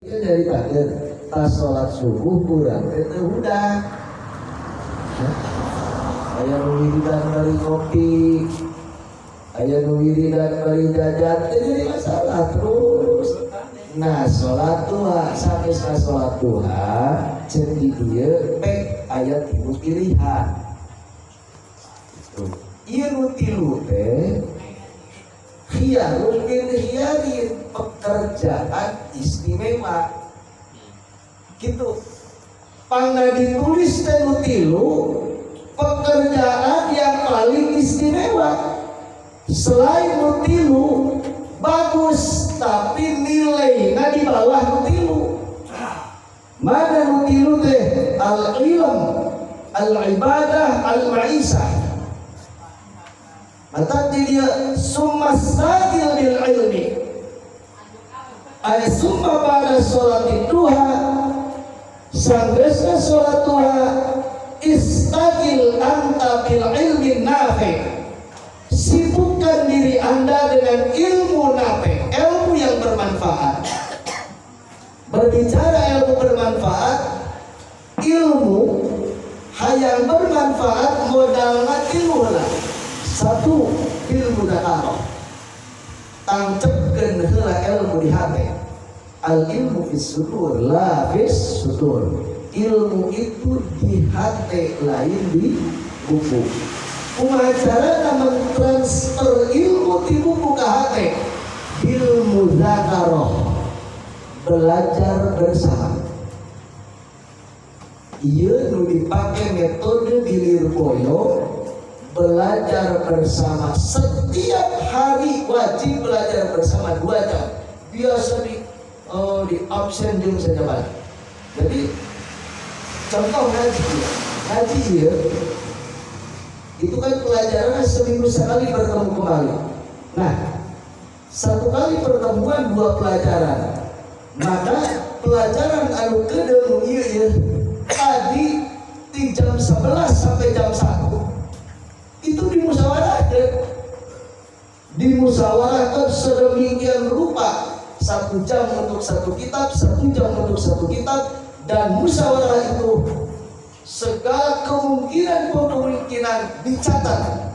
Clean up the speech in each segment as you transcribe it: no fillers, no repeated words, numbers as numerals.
Ya dari takdir tas sholat subuh kurang itu udah aya nu wiridan bari kopi, aya nu wiridan bari jajan, jadi masalah terus. Nah sholat duha sampai sholat duha jadi dia pek ayat ibu pilihan iya nu tilu teh khiyarun min khiyarin, pekerjaan istimewa gitu. Pangna ditulis teh nu tilu pekerjaan yang paling istimewa. Selain nu tilu bagus tapi nilainya di bawah nu tilu. Mana nu tilu teh? Al-ilm, al-ibadah, al-ma'isah. Mata dia summa sagil bil ilmi. Ay summa pada sholat duha sanggeusna sholat duha istagil anta bil ilmi nafi. Sibukkan diri anda dengan ilmu nafi, ilmu yang bermanfaat. Berbicara ilmu bermanfaat, ilmu hayang bermanfaat modalna tilu lah. Satu, ilmu dakaro, tangcepkeun heula ilmu di hati. Al ilmu fis sudur la fis sudur. Ilmu itu di hati, lain di buku. Kumaha carana mentransfer ilmu di buku ke hati? Ilmu dakaro, belajar bersama. Ieu nu dipake metode di Lirboyo, belajar bersama. Setiap hari wajib belajar bersama 2 jam. Biasa di absen jam saja balik. Jadi contoh ngaji ya, itu kan pelajaran seminggu sekali bertemu kembali. Nah, 1 kali pertemuan 2 pelajaran. Maka pelajaran anu kedua ieu tadi di jam 11 sampai jam 1 itu dimusyawarahkan sedemikian rupa, 1 jam untuk 1 kitab, 1 jam untuk 1 kitab, dan musyawarah itu segala kemungkinan dicatat.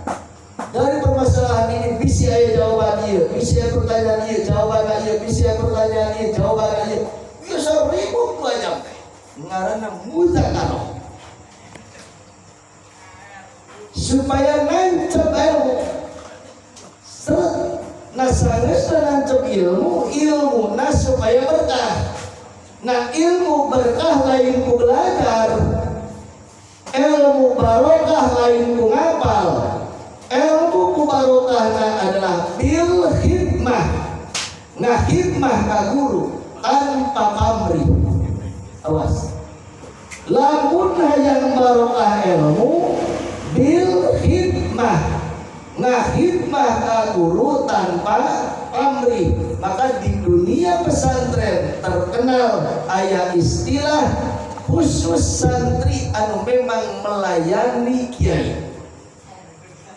Dari permasalahan ini bisa aya jawaban ieu, bisa aya pertanyaan ieu, jawaban ieu, bisa aya pertanyaan ieu, jawaban ieu. Biasa ribu banyak teh. Ngaranna mudzakarah. Supaya nancep ilmu. Nah sanes nancep ilmu nah supaya berkah. Nah ilmu berkah lain ku belajar, ilmu barokah lain ku ngapal. Ilmu ku barokahna adalah bil hikmah. Nah hikmah ka guru tanpa pamrih. Awas. Lamun hayang barokah ilmu bil hikmah. Nah hikmah ka guru tanpa pamrih. Maka di dunia pesantren terkenal aya istilah khusus santri anu memang melayani kiai,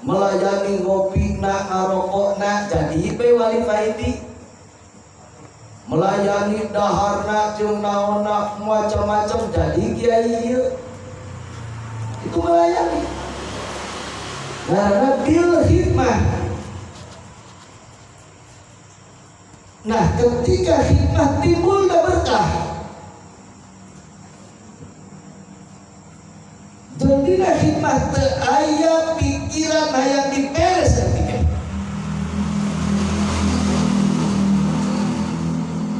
melayani ngopina ngarokokna jadi pe wali faidi, melayani daharna jeung naonna macam-macam jadi kiai ieu. Itu melayani. Nah, bil hikmah. Nah, ketika hikmah timbul berkah. Jadina hikmah teu aya pikiran hayang diperes pikir.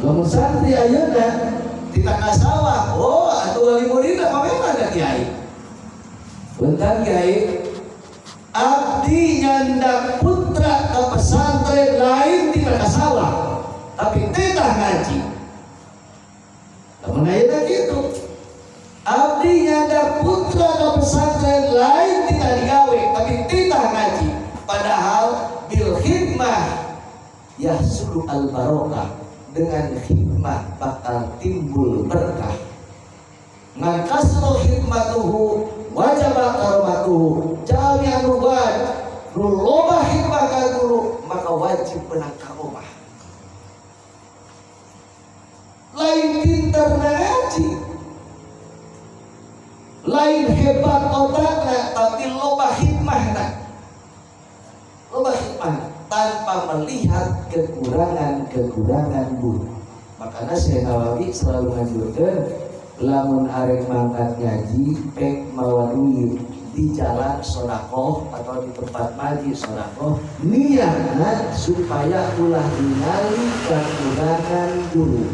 Lamun santri ayeuna ditangka sawah, oh atuh wali muridna pamela da kiai. Bentar kiai, abdi nyandak putra ke pesantren lain tidak ke sawah, tapi tetah ngaji. Namun ayeuna gitu, abdi nyandak putra ke pesantren lain tidak digawe, tapi tetah ngaji. Padahal bil hikmah yahsulu al barokah, dengan hikmah bakal timbul berkah. Ngan kasro hikmatuhu wajaba karomatuhu. Jami anu bad nu loba hikmah ka guru maka wajib benang karomah. Lain pintar ngaji. Lain hebat otakna, tapi loba hikmahna. Loba hikmahna tanpa melihat kekurangan guru. Makanya Syekh Nawawi selalu nganjurkeun lamun arek mangkat ngaji pek mawa duit di jalan sedekah atau di tempat maji sedekah, niatna supaya ulah ningali kekurangan guru,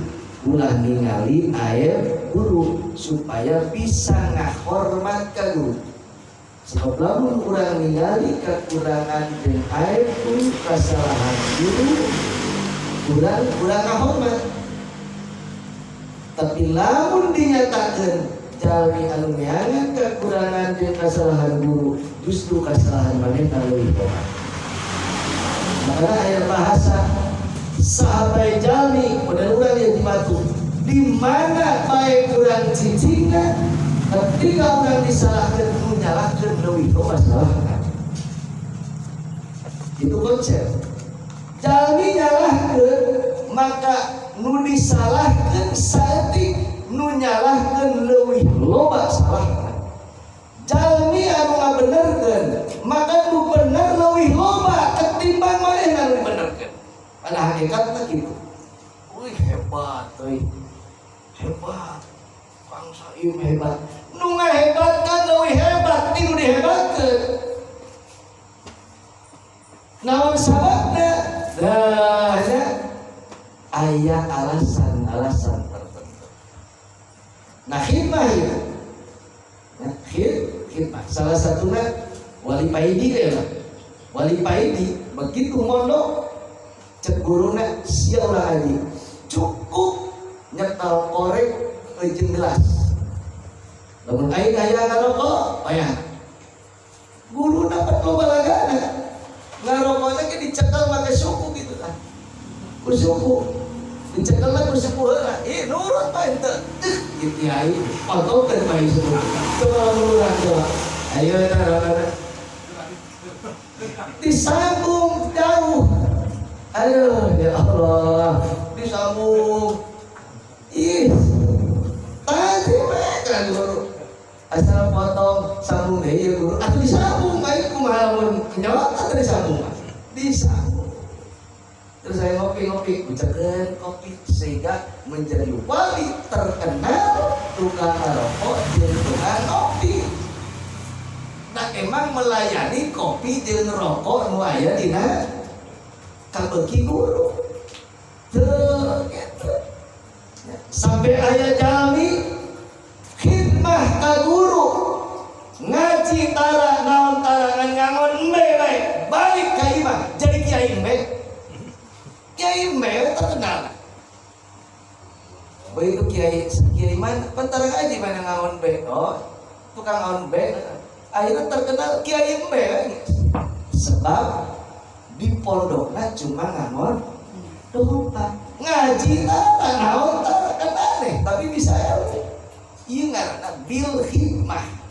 ulah ningali aib guru supaya bisa ngahormat ka guru. Sebab lamun urang ningali kekurangan jeung aib guru, kesalahan guru, urang ngahormat. Tapi lamun dinyatakan jalmi anu neangan kekurangan jeung kesalahan guru, justru kesalahan manehna leuwih boga. Makanya aya bahasa sahabai jalmi model urang yang dimatu, di mana bae urang cicingna, ketika urang disalahkeun nu nyalahkeun leuwih boga salahna. Itu konsep. Jalmi nyalahkeun maka nu disalahkeun saeutik nu nyalahkeun leuwih loba salahna. Jalmi anu ngabenerkeun maka nu bener leuwih loba ketimbang manehna nu dibenerkeun. Pada hakikatna kitu. Wih hebat euy. Hebat. Kang Saim hebat. Nu ngahebatkeun leuwih hebat ti nu dihebatkeun. Naon sababna? Dah aya alasan tertentu. Nah khidmah ya. Khidmah. Salah satunya wali paidi ya. Wali paidi begitu mondok cek guruna sia ulah aji. Cukup nyetel korek jeung gelas. Lamun aing aya ngarokok, aya. Guru dapat loba lagana. Ngarokoknya ke dicekel make suku gitu kan. Ku suku dicekelna ku suku heula. Nurut bae teu. Kitu ai. Patokeun bae suku. Coba nurut coba. Ayo eta. Disambung jauh. Aduh ya Allah. Disambung. Tadi mereka guru. Asal potong sambung deh ya guru. Atau disambung baik kumaha mun nyolot atau disambung? Disambung. Terus saya ngopi-ngopi, ucapkan kopi sehingga menjadi wali terkenal tukang rokok jeung tukang kopi. Nah emang melayani kopi jeung rokok nu aya dina kabeuki guru. Tuh gitu. Sampai aya jalmi khidmah ka guru ngaji tara naon tarangan ngangon embe bae balik ka imah jadi kiai embe. Kiai embe terkenal. Begitu kiai mana? Pentarang aja mana ngangon be. Oh, tukang ngangon be. Akhirnya terkenal kiai embe. Sebab di pondokna cuma ngangon dompet. Ngaji tara naon tara kan aneh, tapi bisa ya. Ieu ngaranna bil hikmah.